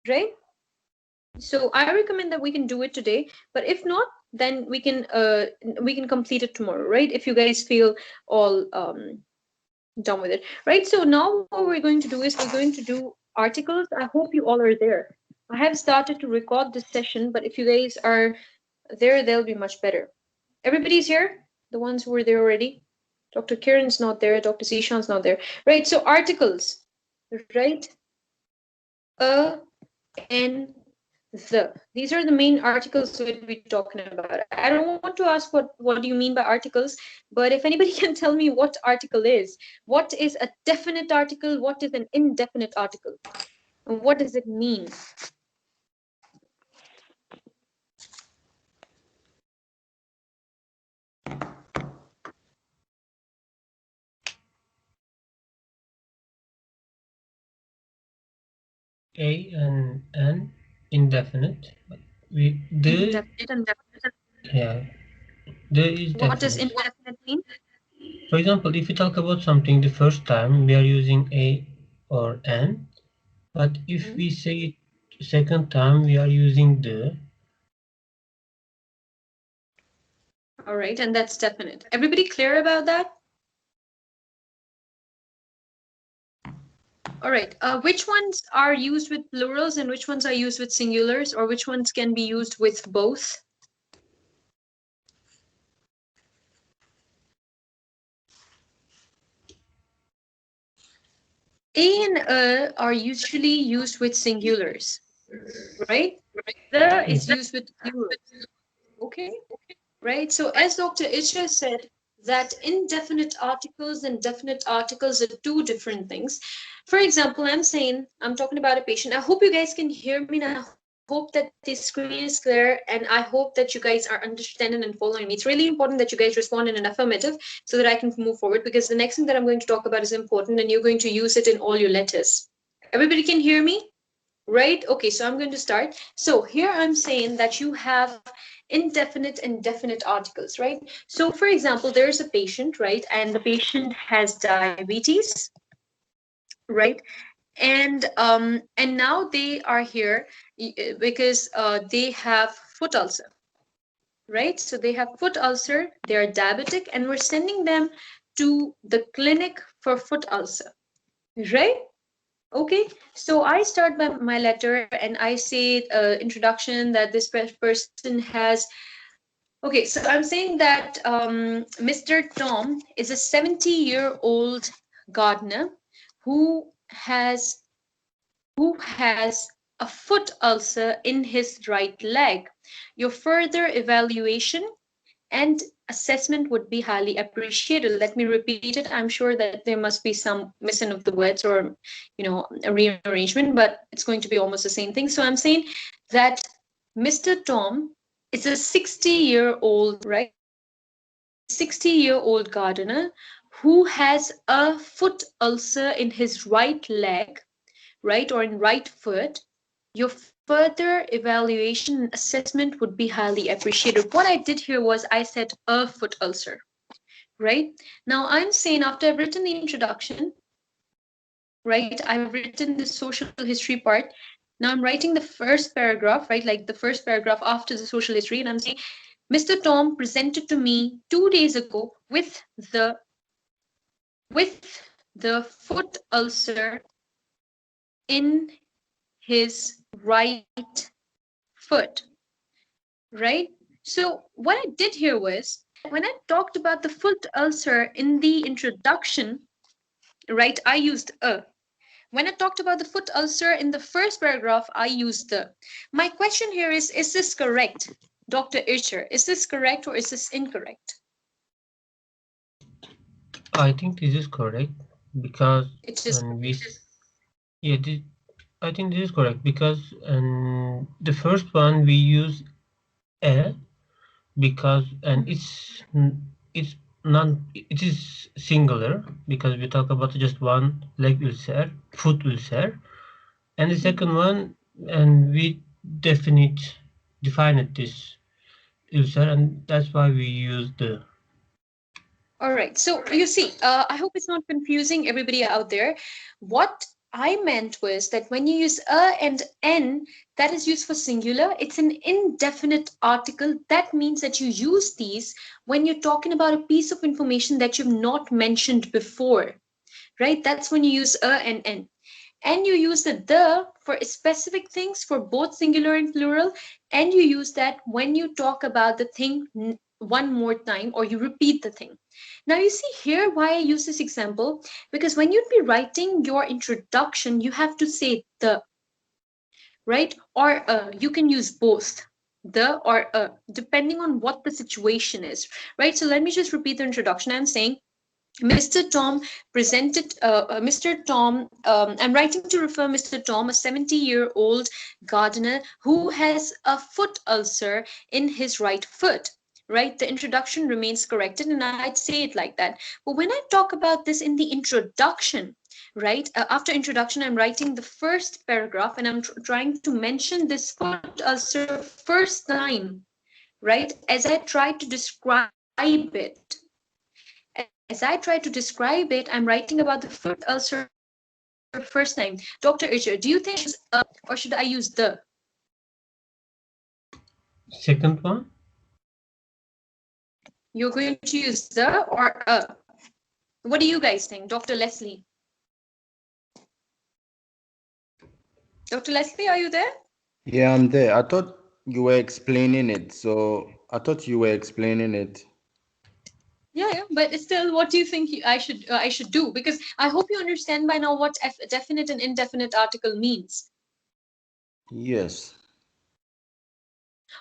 right? So I recommend that we can do it today, but if not, then we can complete it tomorrow, right? If you guys feel all done with it, right? So now what we're going to do is we're going to do articles. I hope you all are there. I have started to record this session, but if you guys are there, they'll be much better. Everybody's here? The ones who were there already? Dr. Kiran's not there, Dr. Zishan's not there. Right, so articles, right? A and the. These are the main articles we'll be talking about. I don't want to ask what do you mean by articles, but if anybody can tell me what article is, what is a definite article, what is an indefinite article, and what does it mean? A and N indefinite. We the Indefinite and definite. yeah the is What does definite. indefinite mean? For example, if you talk about something the first time, we are using A or N, but if Mhm. we say it second time, we are using the. All right, and that's definite. Everybody clear about that? All right. Which ones are used with plurals and which ones are used with singulars, or which ones can be used with both? A and are usually used with singulars, right? The is used with plurals. Okay, right? So as Dr. Isha said, that indefinite articles and definite articles are two different things. For example, I'm talking about a patient. I hope you guys can hear me, and I hope that the screen is clear, and I hope that you guys are understanding and following me. It's really important that you guys respond in an affirmative so that I can move forward, because the next thing that I'm going to talk about is important and you're going to use it in all your letters. Everybody can hear me? Right? Okay, so I'm going to start. So here I'm saying that you have indefinite and definite articles, right? So for example, there's a patient, right? And the patient has diabetes, right? And now they are here because they have foot ulcer, right? So they have foot ulcer, they are diabetic, and we're sending them to the clinic for foot ulcer, right? Okay, so I start my letter and I say introduction that this person has. Okay, so I'm saying that Mr. Tom is a 70-year-old gardener who has a foot ulcer in his right leg. Your further evaluation and assessment would be highly appreciated. Let me repeat it. I'm sure that there must be some missing of the words or, a rearrangement, but it's going to be almost the same thing. So I'm saying that Mr. Tom is a 60-year-old, right? 60-year-old gardener who has a foot ulcer in his right leg, right, or in right foot. Your further evaluation and assessment would be highly appreciated. What I did here was I said a foot ulcer, right? Now I'm saying after I've written the introduction, right, I've written the social history part. Now I'm writing the first paragraph, right, like the first paragraph after the social history, and I'm saying Mr. Tom presented to me 2 days ago with the foot ulcer in his right foot, right? So what I did here was when I talked about the foot ulcer in the introduction, right, I used a. When I talked about the foot ulcer in the first paragraph, I used the. My question here is this correct, Dr. Ircher? Is this correct or is this incorrect? I think this is correct because It is. and we yeah I think this is correct because the first one we use a because and it's non it is singular because we talk about just one leg ulcer, foot ulcer, and the second Mhm. one and we define this ulcer and that's why we use the. All right. So you see, I hope it's not confusing everybody out there. What? I meant was that when you use a and n, that is used for singular. It's an indefinite article. That means that you use these when you're talking about a piece of information that you've not mentioned before, right? That's when you use a and n. And you use the for specific things for both singular and plural, and you use that when you talk about the thing one more time or you repeat the thing. Now you see here why I use this example, because when you'd be writing your introduction you have to say the, right? Or you can use both the or depending on what the situation is, right? So let me just repeat the introduction. I'm saying Mr. Tom presented, Mr. Tom, I'm writing to refer Mr. Tom, a 70-year-old gardener who has a foot ulcer in his right foot. Right? The introduction remains corrected and I'd say it like that. But when I talk about this in the introduction, right? After introduction, I'm writing the first paragraph and I'm trying to mention this foot ulcer first time, right? As I try to describe it. As I try to describe it, I'm writing about the foot ulcer first time. Dr. Isha, do you think I should use a or should I use the? Second one. You're going to use the or a. What do you guys think, Dr. Leslie? Dr. Leslie, are you there? Yeah, I'm there. I thought you were explaining it. So I thought you were explaining it. Yeah, but still, what do you think I should do? Because I hope you understand by now what definite and indefinite article means. Yes.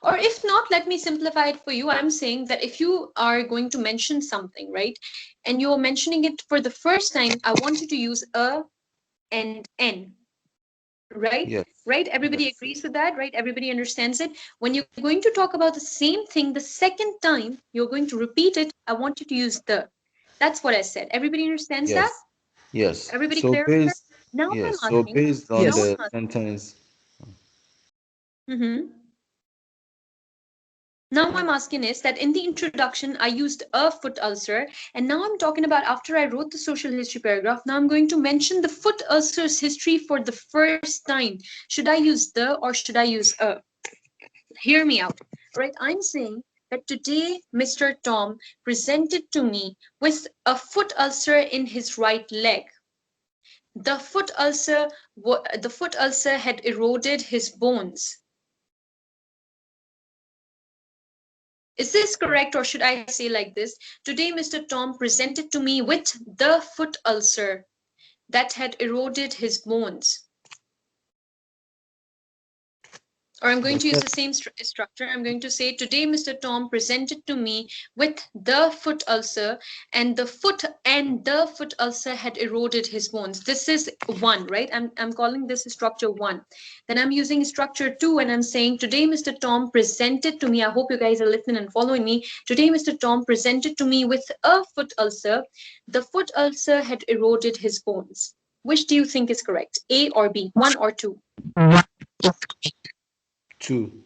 Or if not, let me simplify it for you. I'm saying that if you are going to mention something, right, and you're mentioning it for the first time, I want you to use a and n, right? Yes. Right? Everybody Yes. agrees with that, right? Everybody understands it. When you're going to talk about the same thing the second time, you're going to repeat it. I want you to use the. That's what I said. Everybody understands that? Yes. Yes. Everybody So clear? based Now I'm yes. So asking. based on Now Yes. the I'm asking. sentence. Mhm. Now I'm asking is that in the introduction I used a foot ulcer, and now I'm talking about after I wrote the social history paragraph. Now I'm going to mention the foot ulcer's history for the first time. Should I use the or should I use a? Hear me out. Right? I'm saying that today Mr. Tom presented to me with a foot ulcer in his right leg. The foot ulcer had eroded his bones. Is this correct, or should I say like this? Today, Mr. Tom presented to me with the foot ulcer that had eroded his bones. Or I'm going to use Okay. the same structure. I'm going to say, today, Mr. Tom presented to me with the foot ulcer, and the foot ulcer had eroded his bones. This is one, right? I'm calling this structure one. Then I'm using structure two, and I'm saying, today, Mr. Tom presented to me. I hope you guys are listening and following me. Today, Mr. Tom presented to me with a foot ulcer. The foot ulcer had eroded his bones. Which do you think is correct? A or B? One or two? Two.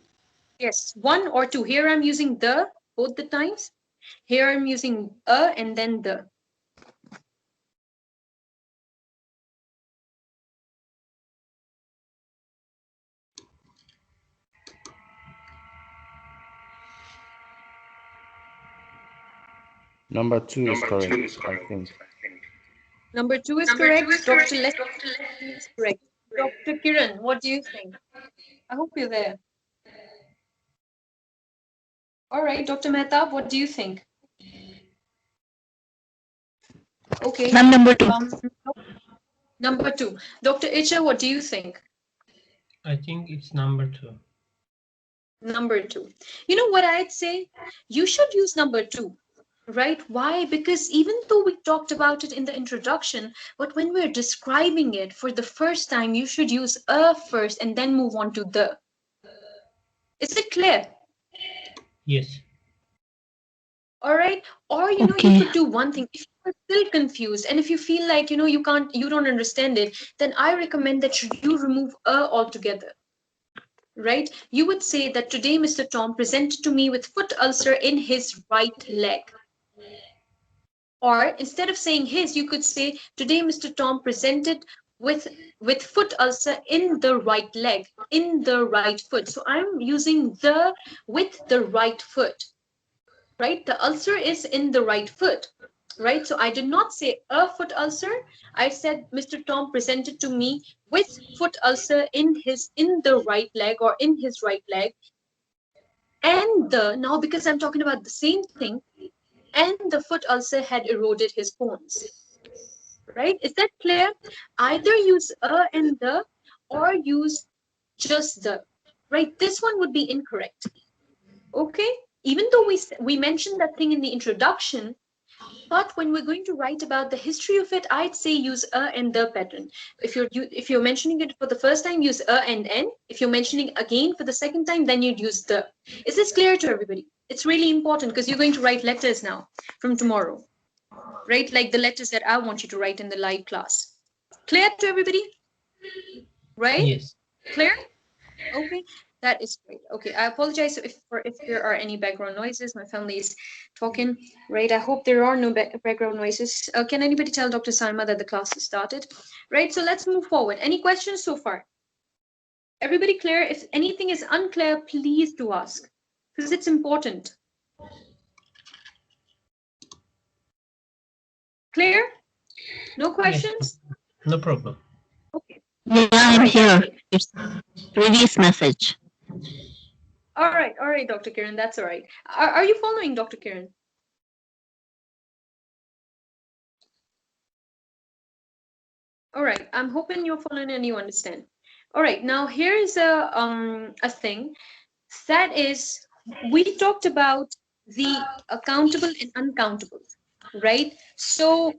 Yes, one or two. Here I'm using the both the times. Here I'm using a and then the. Number two is correct, I think. Number two is correct. Dr. Leslie is correct. Dr. Kiran, what do you think? I hope you're there. All right, Dr. Mehtab, what do you think? Okay. Number two. Number two. Dr. Icha, what do you think? I think it's number two. Number two. You know what I'd say? You should use number two. Right? Why? Because even though we talked about it in the introduction, but when we're describing it for the first time, you should use a first and then move on to the. Is it clear? Yes. All right. Or, you Okay. could do one thing. If you're still confused and if you feel like, you don't understand it, then I recommend that you remove a altogether. Right? You would say that today Mr. Tom presented to me with foot ulcer in his right leg. Or instead of saying his, you could say, today Mr. Tom presented with foot ulcer in the right leg, in the right foot. So I'm using the with the right foot, right? The ulcer is in the right foot, right? So I did not say a foot ulcer. I said Mr. Tom presented to me with foot ulcer in the right leg or in his right leg. And the now because I'm talking about the same thing, and the foot ulcer had eroded his bones. Right? Is that clear? Either use a and the or use just the. Right? This one would be incorrect. Okay? Even though we mentioned that thing in the introduction, but when we're going to write about the history of it, I'd say use a and the pattern. If you're mentioning it for the first time, use a and n. If you're mentioning again for the second time, then you'd use the. Is this clear to everybody? It's really important because you're going to write letters now from tomorrow, right? Like the letters that I want you to write in the live class. Clear to everybody? Right? Yes. Clear? Okay, that is great. Okay, I apologize if there are any background noises. My family is talking, right? I hope there are no background noises. Can anybody tell Dr. Salma that the class has started? Right, so let's move forward. Any questions so far? Everybody clear? If anything is unclear, please do ask, because it's important. Clear? No questions? Yes. No problem. Okay. Yeah, I'm here. It's previous message. All right, Dr. Kiran, that's all right. Are you following, Dr. Kiran? All right, I'm hoping you're following and you understand. All right, now here is a thing that is we talked about the accountable and uncountable, right? So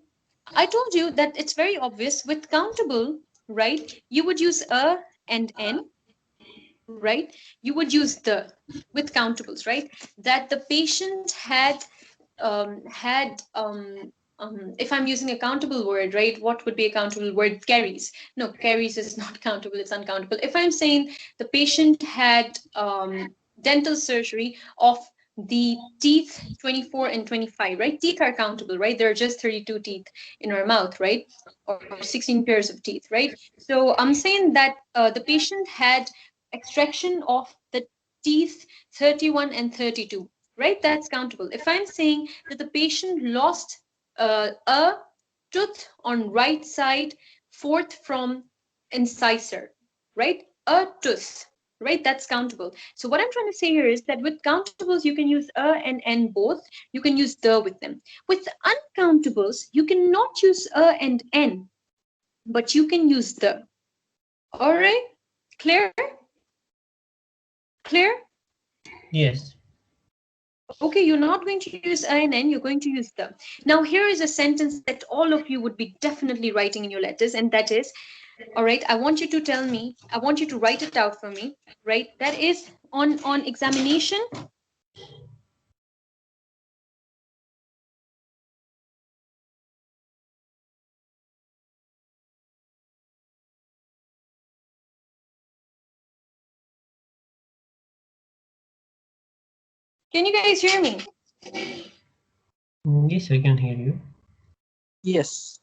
I told you that it's very obvious with countable, right? You would use a and n, right? You would use the with countables, right? That the patient had if I'm using a countable word, right? What would be a countable word? Carries. No, carries is not countable, it's uncountable. If I'm saying the patient had dental surgery of the teeth 24 and 25, right? Teeth are countable, right? There are just 32 teeth in our mouth, right? Or 16 pairs of teeth, right? So I'm saying that the patient had extraction of the teeth 31 and 32, right? That's countable. If I'm saying that the patient lost a tooth on right side, fourth from incisor, right? A tooth, right? That's countable. So what I'm trying to say here is that with countables, you can use a and n both. You can use the with them. With uncountables, you cannot use a and n, but you can use the. All right? Clear? Clear? Yes. Okay, you're not going to use I and N, you're going to use the. Now, here is a sentence that all of you would be definitely writing in your letters, and that is, all right, I want you to tell me, I want you to write it out for me, right? That is on examination. Can you guys hear me? Yes, I can hear you. Yes.